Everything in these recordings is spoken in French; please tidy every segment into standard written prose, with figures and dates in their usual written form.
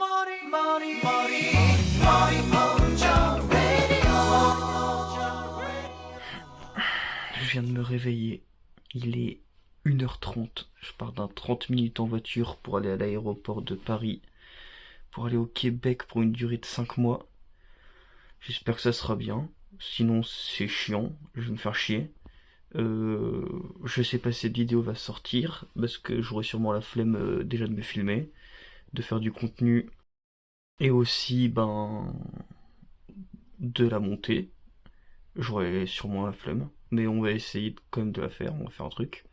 Je viens de me réveiller. Il est 1h30. Je pars d'un 30 minutes en voiture pour aller à l'aéroport de Paris, pour aller au Québec pour une durée de 5 mois. J'espère que ça sera bien. Sinon, c'est chiant. Je vais me faire chier. Je sais pas si cette vidéo va sortir, parce que j'aurai sûrement la flemme déjà de me filmer, de faire du contenu, et aussi, de la monter. J'aurai sûrement la flemme, mais on va essayer quand même de la faire, on va faire un truc.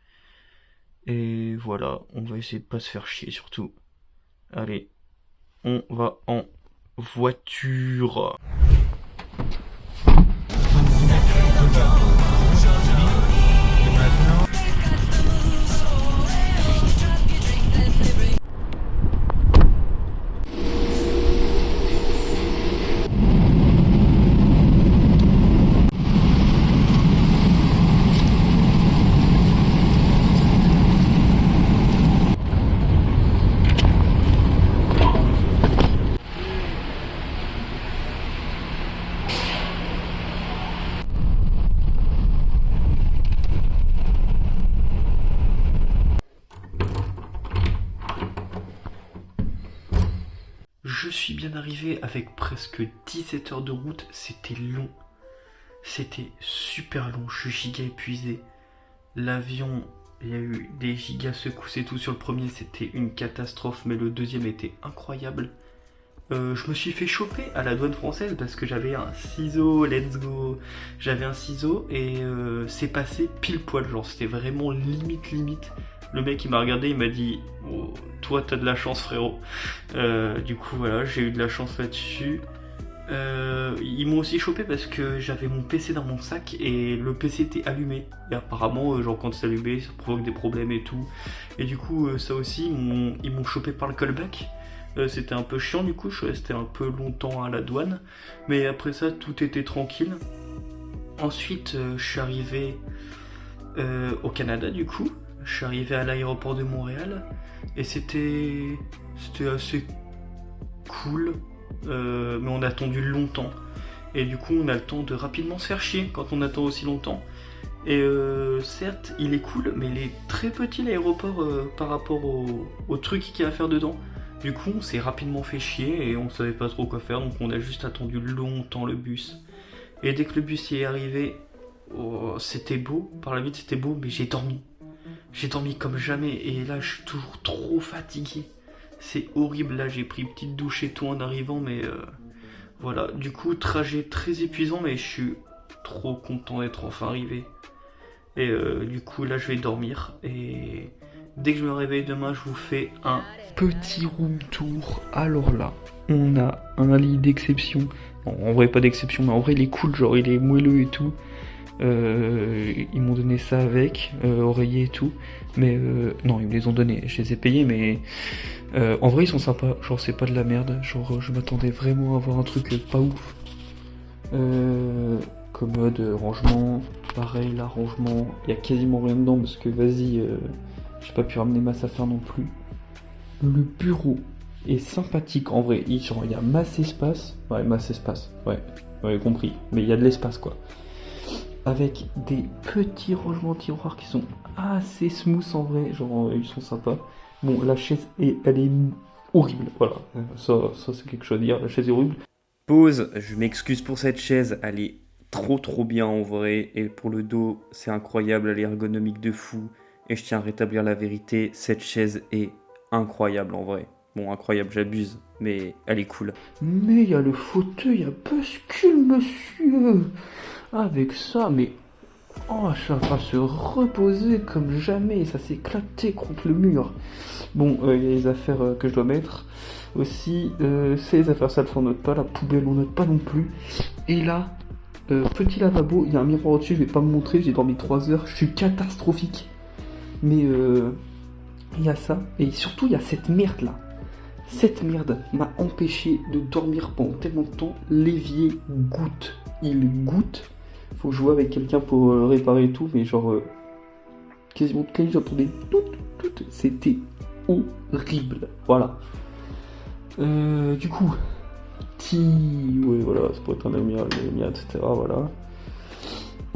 Et voilà, on va essayer de pas se faire chier surtout. Allez, on va en voiture. Je suis bien arrivé avec presque 17 heures de route, c'était long, c'était super long, je suis giga épuisé. L'avion, il y a eu des giga secousses et tout, sur le premier c'était une catastrophe, mais le deuxième était incroyable. Je me suis fait choper à la douane française parce que j'avais un ciseau, let's go. J'avais un ciseau et c'est passé pile poil, genre c'était vraiment limite. Le mec il m'a regardé, il m'a dit oh, toi t'as de la chance frérot. Du coup voilà, j'ai eu de la chance là-dessus. Ils m'ont aussi chopé parce que j'avais mon PC dans mon sac et le PC était allumé. Et apparemment, genre quand c'est allumé, ça provoque des problèmes et tout. Et du coup, ça aussi, ils m'ont chopé par le callback. C'était un peu chiant du coup, je suis resté un peu longtemps à la douane. Mais après ça, tout était tranquille. Ensuite, je suis arrivé au Canada du coup. Je suis arrivé à l'aéroport de Montréal. Et c'était assez cool. Mais on a attendu longtemps. Et du coup, on a le temps de rapidement se faire chier quand on attend aussi longtemps. Et certes, il est cool, mais il est très petit l'aéroport par rapport au truc qu'il y a à faire dedans. Du coup, on s'est rapidement fait chier et on savait pas trop quoi faire, donc on a juste attendu longtemps le bus. Et dès que le bus y est arrivé, oh, c'était beau, par la vitre c'était beau, mais j'ai dormi. J'ai dormi comme jamais et là je suis toujours trop fatigué. C'est horrible, là j'ai pris une petite douche et tout en arrivant, mais voilà. Du coup, trajet très épuisant, mais je suis trop content d'être enfin arrivé. Et du coup, là je vais dormir et dès que je me réveille demain, je vous fais un petit room tour. Alors là, on a un lit d'exception. Bon, en vrai, pas d'exception, mais en vrai, il est cool, genre il est moelleux et tout. Ils m'ont donné ça avec, oreiller et tout. Mais non, ils me les ont donnés, je les ai payés, mais en vrai, ils sont sympas. Genre, c'est pas de la merde. Genre, je m'attendais vraiment à avoir un truc pas ouf. Commode, rangement, pareil, là, rangement. Il y a quasiment rien dedans parce que, vas-y, j'ai pas pu ramener masse affaire non plus. Le bureau est sympathique en vrai. Genre, il y a masse espace. Ouais, masse espace. Ouais, vous avez compris. Mais il y a de l'espace quoi. Avec des petits rangements tiroirs qui sont assez smooth en vrai. Genre, ils sont sympas. Bon, la chaise, elle est horrible. Voilà, ça c'est quelque chose à dire. La chaise est horrible. Pause, je m'excuse pour cette chaise. Elle est trop bien en vrai. Et pour le dos, c'est incroyable. Elle est ergonomique de fou. Et je tiens à rétablir la vérité. Cette chaise est incroyable en vrai. Bon, incroyable, j'abuse, mais elle est cool. Mais il y a le fauteuil à bascule, monsieur. Avec ça, mais oh, ça va se reposer comme jamais. Ça s'est éclaté contre le mur. Bon, il y a les affaires que je dois mettre. Aussi, c'est les affaires sales, on note pas. La poubelle, on note pas non plus. Et là, petit lavabo, il y a un miroir au-dessus. Je vais pas me montrer. J'ai dormi 3 heures. Je suis catastrophique. Mais il y a ça. Et surtout, il y a cette merde là. Cette merde m'a empêché de dormir pendant tellement de temps. L'évier goutte. Il goutte. Faut que je vois avec quelqu'un pour le réparer et tout. Mais genre, quasiment toute la nuit, j'entendais tout. C'était horrible. Voilà. Du coup, oui, voilà, ça pourrait être un amiral, etc. Voilà.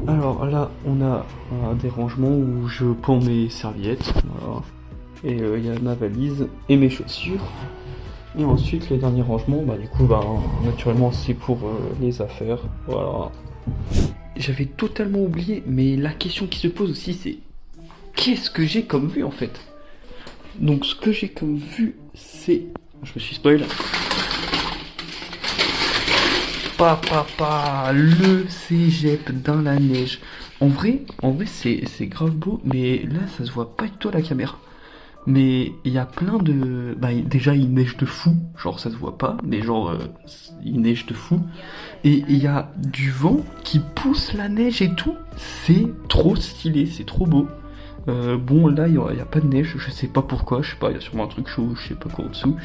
Alors là, on a des rangements où je pends mes serviettes, voilà. Et il y a ma valise et mes chaussures. Et ensuite, le dernier rangement, du coup, naturellement, c'est pour les affaires, voilà. J'avais totalement oublié, mais la question qui se pose aussi, c'est qu'est-ce que j'ai comme vue en fait? Donc, ce que j'ai comme vue, c'est. Je me suis spoil. Le cégep dans la neige. En vrai, c'est grave beau, mais là, ça se voit pas du tout à la caméra. Mais il y a plein de... déjà, il neige de fou. Genre, ça se voit pas, mais genre, il neige de fou. Et il y a du vent qui pousse la neige et tout. C'est trop stylé, c'est trop beau. Bon, là, il y a pas de neige. Je sais pas pourquoi, je sais pas, il y a sûrement un truc chaud, je sais pas quoi en dessous.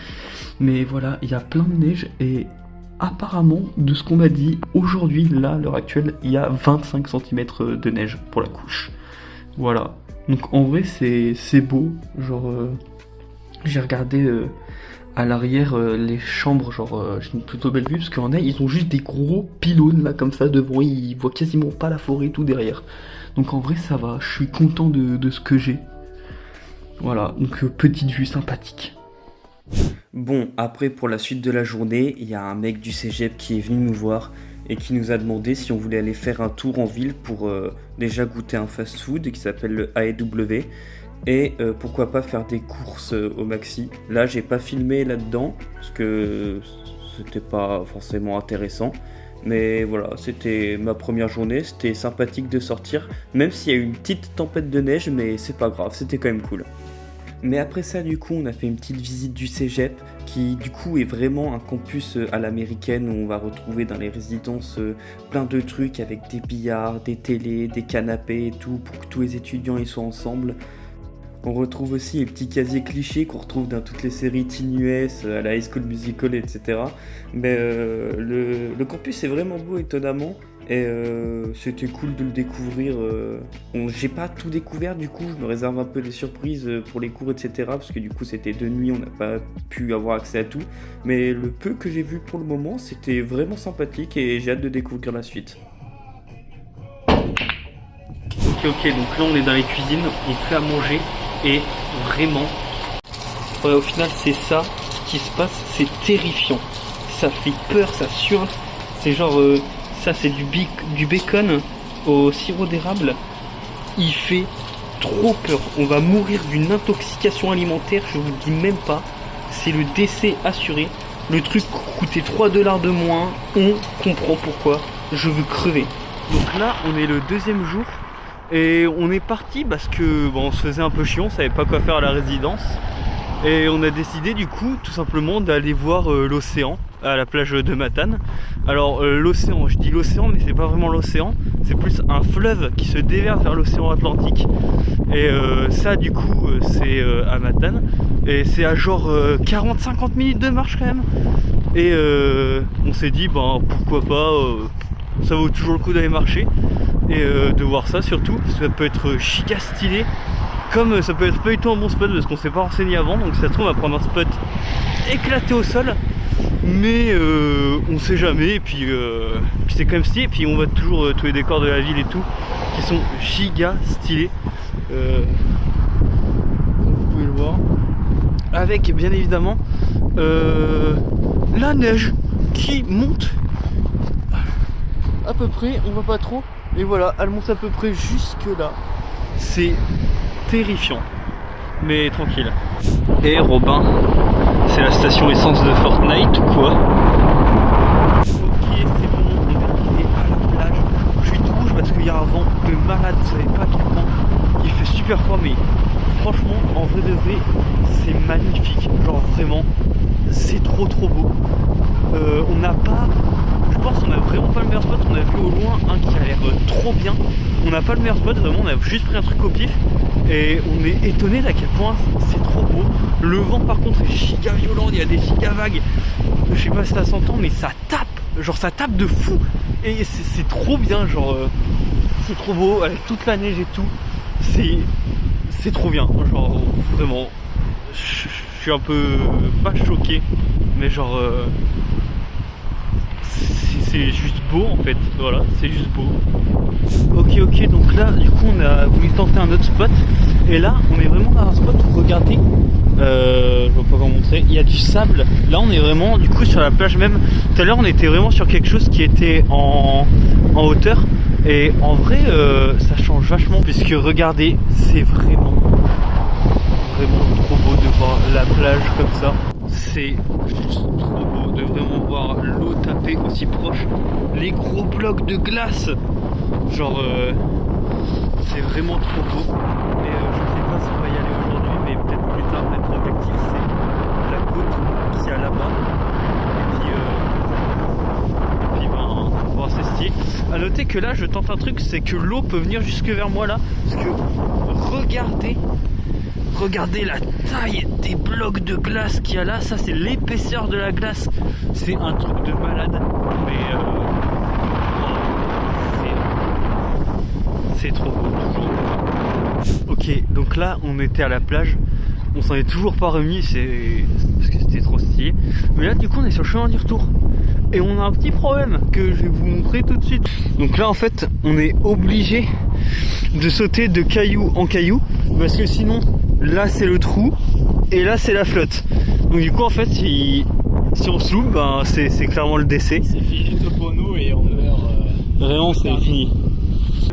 Mais voilà, il y a plein de neige et... Apparemment, de ce qu'on m'a dit, aujourd'hui, là, à l'heure actuelle, il y a 25 cm de neige pour la couche. Voilà. Donc en vrai, c'est beau. Genre, j'ai regardé à l'arrière les chambres, genre, j'ai une plutôt belle vue, parce qu'en a, ils ont juste des gros pylônes, là, comme ça, devant, ils voient quasiment pas la forêt, tout derrière. Donc en vrai, ça va, je suis content de ce que j'ai. Voilà, donc petite vue sympathique. Bon, après pour la suite de la journée, il y a un mec du cégep qui est venu nous voir et qui nous a demandé si on voulait aller faire un tour en ville pour déjà goûter un fast-food qui s'appelle le AEW et pourquoi pas faire des courses au Maxi. Là, j'ai pas filmé là-dedans parce que c'était pas forcément intéressant. Mais voilà, c'était ma première journée, c'était sympathique de sortir, même s'il y a eu une petite tempête de neige, mais c'est pas grave, c'était quand même cool. Mais après ça, du coup, on a fait une petite visite du cégep qui, du coup, est vraiment un campus à l'américaine où on va retrouver dans les résidences plein de trucs avec des billards, des télés, des canapés et tout pour que tous les étudiants y soient ensemble. On retrouve aussi les petits casiers clichés qu'on retrouve dans toutes les séries teen US, à la High School Musical, etc. Mais le campus est vraiment beau, étonnamment. Et c'était cool de le découvrir. J'ai pas tout découvert, du coup, je me réserve un peu des surprises pour les cours, etc. Parce que du coup, c'était de nuit, on n'a pas pu avoir accès à tout. Mais le peu que j'ai vu pour le moment, c'était vraiment sympathique et j'ai hâte de découvrir la suite. Ok, donc là on est dans les cuisines, on fait à manger et vraiment, au final c'est ça qui se passe, c'est terrifiant. Ça fait peur, ça suinte, c'est genre, ça c'est du bacon au sirop d'érable. Il fait trop peur, on va mourir d'une intoxication alimentaire, je vous le dis même pas, c'est le décès assuré. Le truc coûtait 3 $ de moins, on comprend pourquoi, je veux crever. Donc là on est le deuxième jour. Et on est parti parce que on se faisait un peu chiant, on savait pas quoi faire à la résidence. Et on a décidé du coup tout simplement d'aller voir l'océan à la plage de Matane. Alors l'océan, je dis l'océan mais c'est pas vraiment l'océan, c'est plus un fleuve qui se déverse vers l'océan Atlantique. Et ça du coup c'est à Matane. Et c'est à genre 40-50 minutes de marche quand même. Et on s'est dit pourquoi pas, ça vaut toujours le coup d'aller marcher. Et de voir ça surtout, ça peut être giga stylé, comme ça peut être pas du tout un bon spot parce qu'on s'est pas renseigné avant, donc ça se trouve on va prendre un spot éclaté au sol, mais on sait jamais, et puis c'est quand même stylé, et puis on voit toujours tous les décors de la ville et tout, qui sont giga stylés, comme vous pouvez le voir, avec bien évidemment la neige qui monte à peu près, on voit pas trop. Et voilà, elle monte à peu près jusque là. C'est terrifiant. Mais tranquille. Et Robin, c'est la station essence de Fortnite ou quoi? Ok, c'est bon, on est arrivé à la plage. Je suis tout rouge parce qu'il y a un vent de malade, vous savez pas à quel point. Il fait super froid, mais franchement, en vrai de vrai, c'est magnifique. Genre vraiment, c'est trop beau. On n'a pas... Je pense qu'on a vraiment pas le meilleur spot, on a vu au loin un qui a l'air trop bien. On n'a pas le meilleur spot, vraiment on a juste pris un truc au pif. Et on est étonné d'à quel point c'est trop beau. Le vent par contre est giga violent, il y a des giga vagues. Je sais pas si ça s'entend mais ça tape, genre ça tape de fou. Et c'est trop bien, genre c'est trop beau avec toute la neige et tout. C'est trop bien, genre vraiment. Je suis un peu pas choqué, mais genre c'est juste beau en fait, voilà, c'est juste beau. Ok, donc là du coup on a voulu tenter un autre spot, et là on est vraiment dans un spot où regardez, je vais pas vous montrer, il y a du sable, là on est vraiment du coup sur la plage même. Tout à l'heure on était vraiment sur quelque chose qui était en hauteur, et en vrai ça change vachement, puisque regardez, c'est vraiment trop beau de voir la plage comme ça. C'est juste trop beau de vraiment voir l'eau taper aussi proche, les gros blocs de glace, genre c'est vraiment trop beau. Et je sais pas si on va y aller aujourd'hui, mais peut-être plus tard. Notre objectif c'est la côte qu'il y a là-bas, et puis ben, bon, c'est stylé. A noter que là je tente un truc, c'est que l'eau peut venir jusque vers moi là, parce que regardez la taille des blocs de glace qu'il y a là, ça c'est l'épaisseur de la glace, c'est un truc de malade, mais c'est trop beau, toujours. Ok, donc là on était à la plage, on s'en est toujours pas remis, c'est parce que c'était trop stylé, mais là du coup on est sur le chemin du retour, et on a un petit problème que je vais vous montrer tout de suite. Donc là en fait on est obligé de sauter de caillou en caillou, parce que sinon là c'est le trou et là c'est la flotte. Donc du coup en fait si on se loupe, ben, c'est clairement le décès. C'est fini tout pour nous et on meurt. Vraiment c'est fini.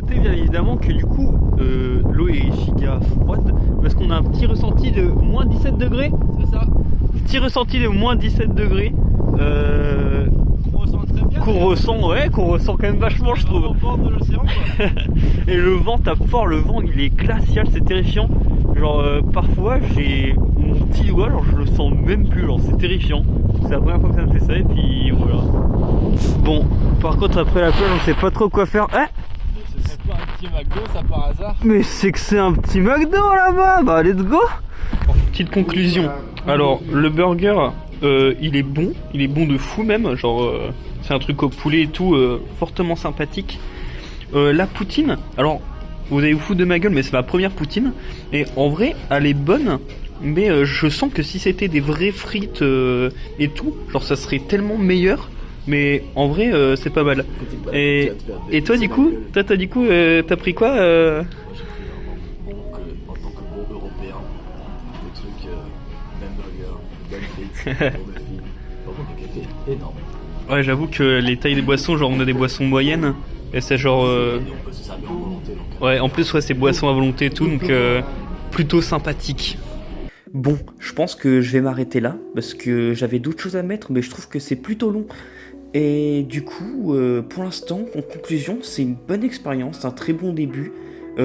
Notez bien évidemment que du coup l'eau est giga froide, parce qu'on a un petit ressenti de moins 17 degrés. C'est ça. Petit ressenti de moins 17 degrés. On ressent très bien. Qu'on ressent quand même vachement, je trouve. Au bord de l'océan quoi. Et le vent tape fort, le vent il est glacial, c'est terrifiant. Genre parfois j'ai mon petit doigt, genre je le sens même plus, genre c'est terrifiant. C'est la première fois que ça me fait ça, et puis voilà. Bon, par contre après la plage on sait pas trop quoi faire. Ce serait pas un petit McDo ça par hasard? Mais c'est que c'est un petit McDo là-bas, bah let's go. Petite conclusion, alors le burger il est bon de fou même, genre c'est un truc au poulet et tout, fortement sympathique. La poutine, alors vous allez vous foutre de ma gueule, mais c'est ma première poutine, et en vrai elle est bonne, mais je sens que si c'était des vraies frites et tout, genre ça serait tellement meilleur. Mais en vrai c'est pas mal. Et toi du coup, t'as pris quoi Moi j'ai pris en tant que bon européen, des trucs, même burger, bonne frites, bon muffin, par contre le café énorme. Ouais, j'avoue que les tailles des boissons, genre on a des boissons moyennes, et c'est genre Et on peut se servir en volonté donc. ouais, en plus ouais, c'est boissons à volonté et tout, donc plutôt sympathique. Bon, je pense que je vais m'arrêter là, parce que j'avais d'autres choses à mettre, mais je trouve que c'est plutôt long. Et du coup, pour l'instant, en conclusion, c'est une bonne expérience, un très bon début.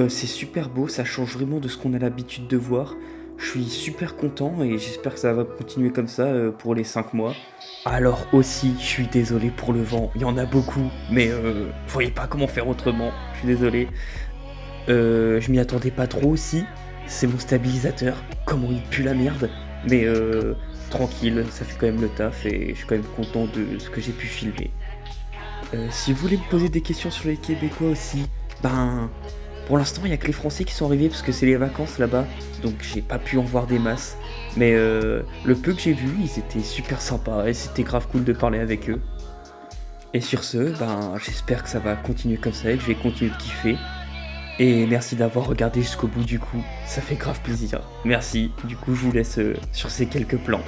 C'est super beau, ça change vraiment de ce qu'on a l'habitude de voir. Je suis super content et j'espère que ça va continuer comme ça pour les 5 mois. Alors aussi, je suis désolé pour le vent, il y en a beaucoup, mais vous voyez pas comment faire autrement, je suis désolé. Je m'y attendais pas trop aussi, c'est mon stabilisateur, comment il pue la merde, mais tranquille, ça fait quand même le taf et je suis quand même content de ce que j'ai pu filmer. Si vous voulez me poser des questions sur les Québécois aussi, ben pour l'instant il n'y a que les Français qui sont arrivés parce que c'est les vacances là-bas, donc j'ai pas pu en voir des masses, mais le peu que j'ai vu, ils étaient super sympas et c'était grave cool de parler avec eux. Et sur ce, ben j'espère que ça va continuer comme ça et que je vais continuer de kiffer. Et merci d'avoir regardé jusqu'au bout du coup, ça fait grave plaisir. Merci, du coup je vous laisse sur ces quelques plans.